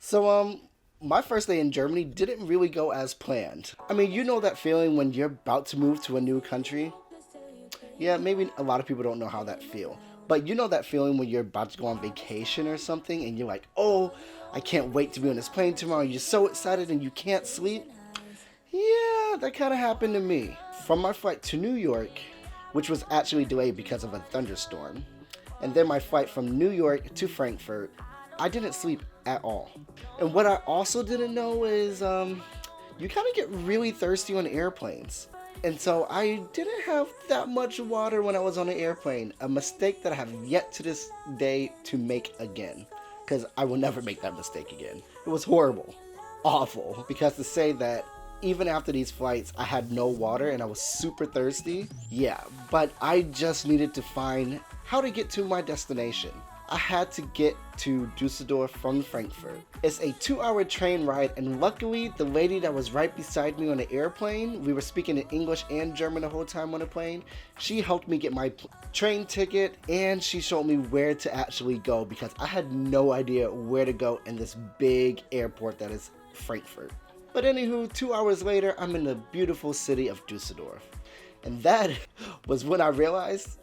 So, my first day in Germany didn't really go as planned. I mean, you know that feeling when you're about to move to a new country? Yeah, maybe a lot of people don't know how that feel. But you know that feeling when you're about to go on vacation or something and you're like, oh, I can't wait to be on this plane tomorrow. You're so excited and you can't sleep? Yeah, that kind of happened to me. From my flight to New York, which was actually delayed because of a thunderstorm, and then my flight from New York to Frankfurt, I didn't sleep at all. And what I also didn't know is you kind of get really thirsty on airplanes. And so I didn't have that much water when I was on an airplane, a mistake that I have yet to this day to make again. Because I will never make that mistake again. It was horrible. Awful. Because to say that even after these flights, I had no water and I was super thirsty. Yeah, but I just needed to find how to get to my destination. I had to get to Dusseldorf from Frankfurt. It's a 2-hour train ride, and luckily the lady that was right beside me on the airplane, we were speaking in English and German the whole time on the plane, she helped me get my train ticket and she showed me where to actually go because I had no idea where to go in this big airport that is Frankfurt. But anywho, 2 hours later, I'm in the beautiful city of Dusseldorf. And that was when I realized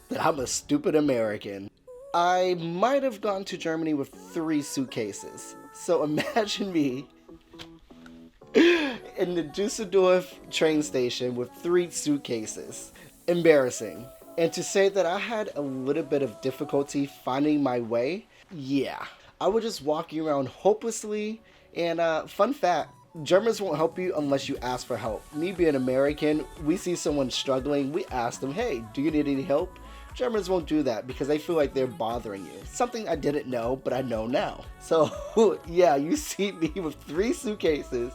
that I'm a stupid American. I might have gone to Germany with 3 suitcases. So imagine me in the Dusseldorf train station with 3 suitcases. Embarrassing. And to say that I had a little bit of difficulty finding my way, yeah. I was just walking around hopelessly, and fun fact, Germans won't help you unless you ask for help. Me being American, we see someone struggling, we ask them, hey, do you need any help? Germans won't do that because they feel like they're bothering you. Something I didn't know, but I know now. So, yeah, you see me with 3 suitcases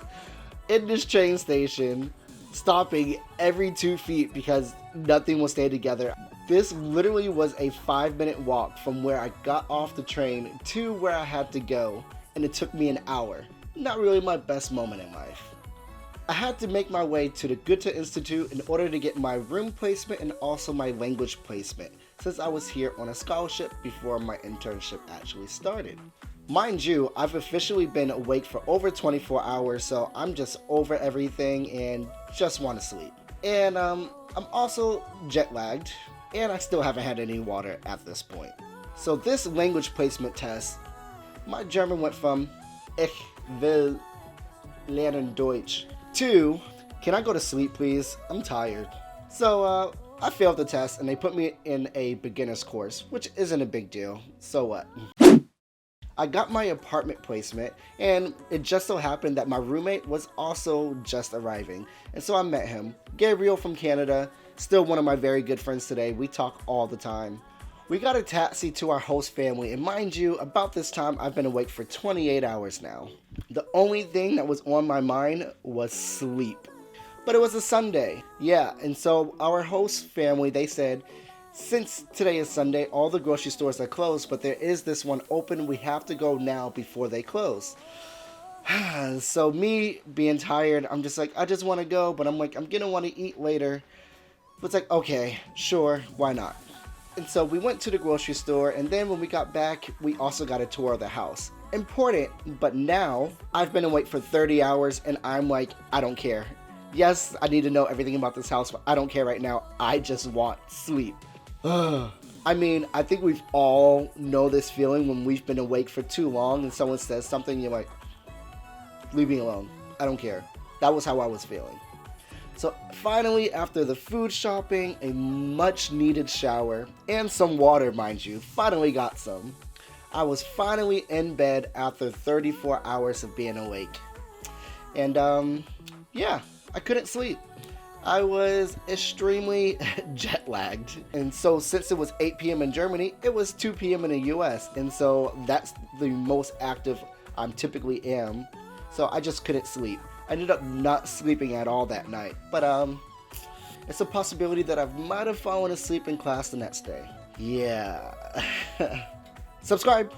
in this train station, stopping every 2 feet because nothing will stay together. This literally was a 5-minute walk from where I got off the train to where I had to go, and it took me an hour. Not really my best moment in life. I had to make my way to the Goethe Institute in order to get my room placement and also my language placement, since I was here on a scholarship before my internship actually started. Mind you, I've officially been awake for over 24 hours, so I'm just over everything and just want to sleep. And I'm also jet lagged, and I still haven't had any water at this point. So this language placement test, my German went from Ich will lernen Deutsch to, can I go to sleep please? I'm tired. So I failed the test and they put me in a beginner's course, which isn't a big deal. So what? I got my apartment placement, and it just so happened that my roommate was also just arriving. And so I met him. Gabriel from Canada, still one of my very good friends today. We talk all the time. We got a taxi to our host family, and mind you, about this time I've been awake for 28 hours now. The only thing that was on my mind was sleep. But it was a Sunday. Yeah, and so our host family, they said, since today is Sunday, all the grocery stores are closed, but there is this one open. We have to go now before they close. So me being tired, I'm just like, I just want to go, but I'm like, I'm gonna want to eat later. But it's like, okay, sure, why not? And so we went to the grocery store, and then when we got back, we also got a tour of the house. Important, but now I've been awake for 30 hours, and I'm like, I don't care. Yes, I need to know everything about this house, but I don't care right now. I just want sleep. I mean, I think we've all know this feeling when we've been awake for too long and someone says something, you're like, leave me alone. I don't care. That was how I was feeling. So finally, after the food shopping, a much needed shower, and some water, mind you, finally got some. I was finally in bed after 34 hours of being awake. And yeah, I couldn't sleep. I was extremely jet lagged. And so since it was 8 p.m. in Germany, it was 2 p.m. in the US. And so that's the most active I'm typically am. So I just couldn't sleep. I ended up not sleeping at all that night. But it's a possibility that I might have fallen asleep in class the next day. Yeah. Subscribe.